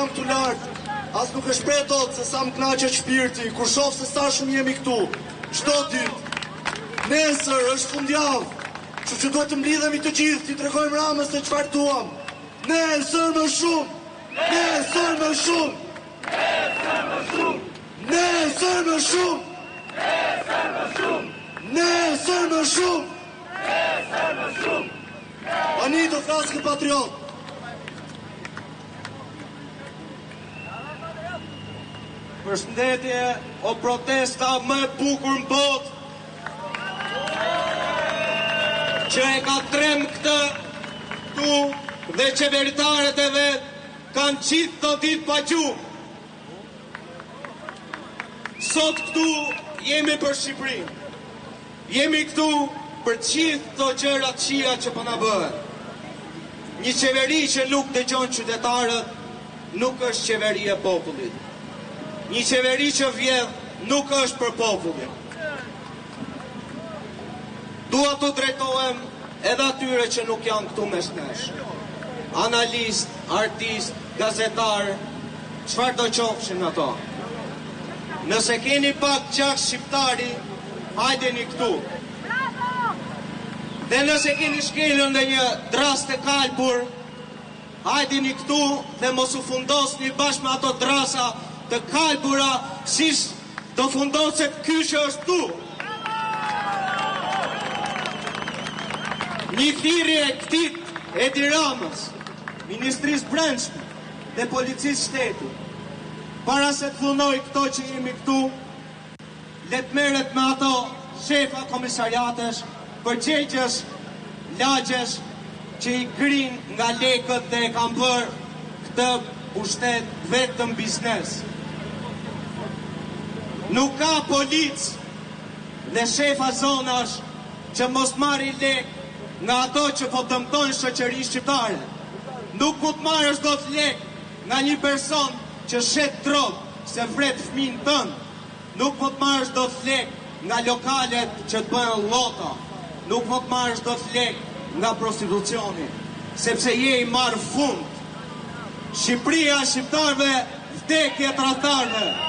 jam këtu lartë, as nuk është pretot se sa më knaqet shpirti, kur shoh se sa shumë jemi këtu, çdo ditë. Nesër është fundjavë, kështu që duhet të mblidhemi të gjithë, t'i tregojmë Ramës se çfarë duam. Nesër më shumë! Nesër më shumë! Nesër më shumë! Nesër më shumë! Nesër më shumë! Nesër më shumë! Nesër më shumë! Ani do flaskë patriot! Përshëndetje, o protesta më e bukur në botë, që e ka trem këtë tu dhe qeveritarët e vetë kanë qitë të ditë pa gjuhë. Sot këtu jemi për Shqipërinë. Jemi këtu për gjithë të gjërat qia që po na bëhen. Një qeveri që nuk dëgjon qytetarët nuk është qeveri e popullit. Një qeveri që vjedh nuk është për popullin. Dua të drejtohem edhe atyre që nuk janë këtu mes nesh. Analist, artist, gazetar, çfarë do qofshin ato. Nëse keni pak gjak shqiptari, hajdeni këtu. Dhe nëse keni shkelën dhe një drast të kalpur, hajdeni këtu dhe mos u fundosni bashkë me ato drasa të kalpura, si do fundoset ky që është tu. Një thirrje e këtij Edi Ramës, Ministrisë Brendshme dhe Policisë Shtetit, para se të punoj këto që jemi këtu, le të merret me ato shefa komisariatesh, përgjegjës, lagjes që i grin nga lekët dhe e kanë bërë këtë pushtet vetëm biznes. Nuk ka policë dhe shefa zonash që mos marri lek nga ato që po dëmtojnë shoqërinë shqiptare. Nuk mund të marrësh dot lek nga një person që shet drogë se vret fëmin tënd. Nuk mund të marrësh dot lek nga lokalet që të bëhen llota. Nuk mund të marrësh dot lek nga prostitucioni, sepse je i marr fund. Shqipëria shqiptarëve, vdekje tradhtarëve.